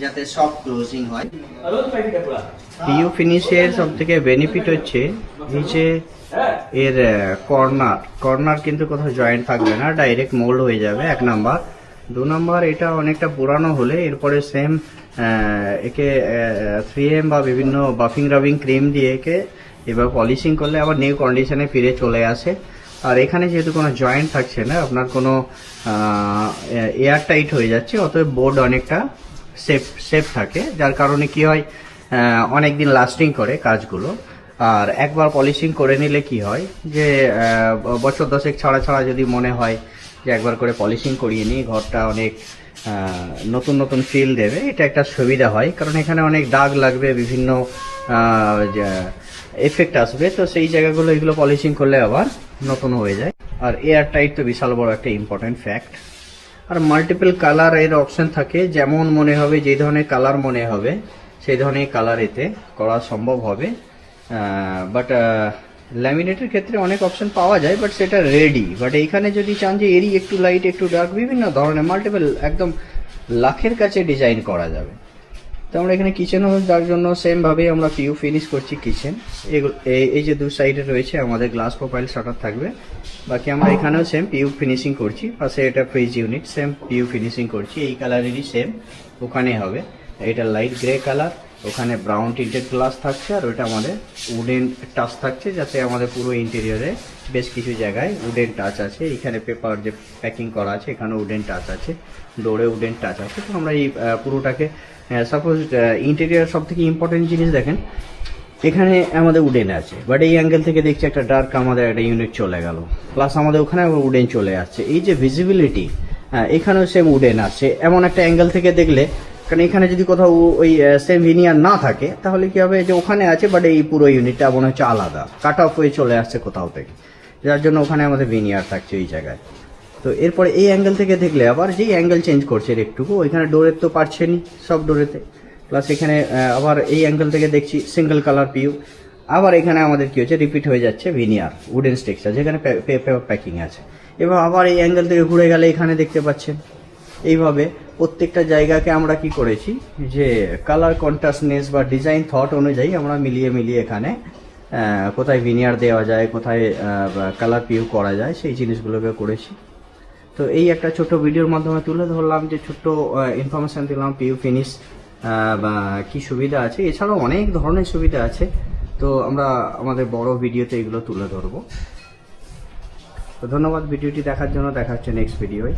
যাতে soft closing হয়। PU ফিনিশের সবথেকে বেনিফিট হচ্ছে এই যে এর কর্নার কিন্তু কোথাও জয়েন্ট থাকবে না, ডাইরেক্ট মোল্ড হয়ে যাবে, 1 নাম্বার। 2 নাম্বার, এটা অনেকটা পুরানো হলে এরপরে সেম একে 3M বা বিভিন্ন বাফিং রাবিং ক্রিম দিয়ে একে এবার পলিশিং করলে আবার নিউ কন্ডিশনে ফিরে চলে আসে। আর এখানে যেহেতু কোনো জয়েন্ট থাকছে না, আপনার কোনো এয়ার টাইট হয়ে যাচ্ছে, অতএব বোর্ড অনেকটা সেফ থাকে, যার কারণে কি হয় অনেক দিন লাস্টিং করে কাজগুলো। আর একবার পলিশিং করে নিলে কি হয় যে বছর 10 ছাড়া যদি মনে হয় যে একবার করে পলিশিং করিয়ে নিই, ঘরটা অনেক নতুন ফিল দেবে, এটা একটা সুবিধা হয়। কারণ এখানে অনেক দাগ লাগবে, বিভিন্ন এফেক্ট আসবে, তো সেই জায়গাগুলো এগুলো পলিশিং করলে আবার নতুন হয়ে যায়। আর এয়ার টাইট তো বিশাল বড় একটা ইম্পর্টেন্ট ফ্যাক্ট। আর মাল্টিপল কালার এর অপশন থাকে, যেমন মনে হবে, যে ধরনের কালার মনে হবে সেই ধরনের কালার এতে করা সম্ভব হবে। বাট ল্যামিনেটের ক্ষেত্রে অনেক অপশন পাওয়া যায়, বাট সেটা রেডি। বাট এইখানে যদি চান যে এরই একটু লাইট একটু ডার্ক, বিভিন্ন ধরনের মাল্টিপল একদম লাখের কাছে ডিজাইন করা যাবে। তো আমরা এখানে কিচেনও যার জন্য সেম ভাবেই আমরা পিইউ ফিনিশ করছি কিচেন। এই যে 2 সাইডে রয়েছে আমাদের গ্লাস প্রোফাইল শাটার থাকবে, বাকি আমরা এখানেও সেম পিইউ ফিনিশিং করছি। পাশে এটা fridge unit, same PU finishing করছি, এই কালারেরই সেম ওখানে হবে। এটা লাইট গ্রে কালার, ওখানে ব্রাউন টিন্টেড গ্লাস থাকছে, আর ওইটা আমাদের উডেন টাচ থাকছে, যাতে আমাদের পুরো ইন্টেরিয়রে বেশ কিছু জায়গায় উডেন টাচ আছে। এখানে পেপার যে প্যাকিং করা আছে এখানে উডেন টাচ আছে, ডোরে উডেন টাচ আছে। তো আমরা এই পুরোটাকে সাপোজ ইন্টেরিয়র সব থেকে ইম্পর্টেন্ট জিনিস দেখেন, এখানে আমাদের উডেন আছে, বাট এই অ্যাঙ্গেল থেকে দেখছি একটা ডার্ক আমাদের একটা ইউনিট চলে গেল, প্লাস আমাদের ওখানে আবার উডেন চলে আসছে। এই যে ভিজিবিলিটি, এখানেও সেম উডেন আছে এমন একটা অ্যাঙ্গেল থেকে দেখলে। কারণ এখানে যদি কোথাও ওই সেম ভিনিয়ার না থাকে, তাহলে কি হবে যে ওখানে আছে বাট এই পুরো ইউনিটটা মনে হচ্ছে আলাদা, কাট অফ হয়ে চলে আসছে কোথাও থেকে, যার জন্য ওখানে আমাদের ভিনিয়ার থাকছে ওই জায়গায়। তো এরপরে এই অ্যাঙ্গেল থেকে দেখলে আবার যেই অ্যাঙ্গেল চেঞ্জ করছে একটুকু, ওইখানে ডোরের তো পারছেনি সব ডোরেতে, প্লাস এখানে আবার এই অ্যাঙ্গেল থেকে দেখছি সিঙ্গেল কালার পিইউ। আবার এখানে আমাদের কি হচ্ছে, রিপিট হয়ে যাচ্ছে ভিনিয়ার উডেন স্টেক্সচার, যেখানে পেপার প্যাকিং আছে। এবার আবার এই অ্যাঙ্গেল থেকে ঘুরে গেলে এখানে দেখতে পাচ্ছেন। এইভাবে প্রত্যেকটা জায়গাকে আমরা কি করেছি যে কালার কন্ট্রাস্টনেস বা ডিজাইন থট অনুযায়ী আমরা মিলিয়ে এখানে কোথায় ভিনিয়ার দেওয়া যায়, কোথায় কালার পিইউ করা যায়, সেই জিনিসগুলোকে করেছি। তো এই একটা ছোট ভিডিওর মাধ্যমে তুলে ধরলাম, যে ছোট্ট ইনফরমেশন দিলাম পিইউ ফিনিশ বা কি সুবিধা আছে। এছাড়াও অনেক ধরনের সুবিধা আছে, তো আমরা আমাদের বড় ভিডিওতে এগুলো তুলে ধরবো। তো ধন্যবাদ ভিডিওটি দেখার জন্য, দেখা হচ্ছে নেক্সট ভিডিওয়।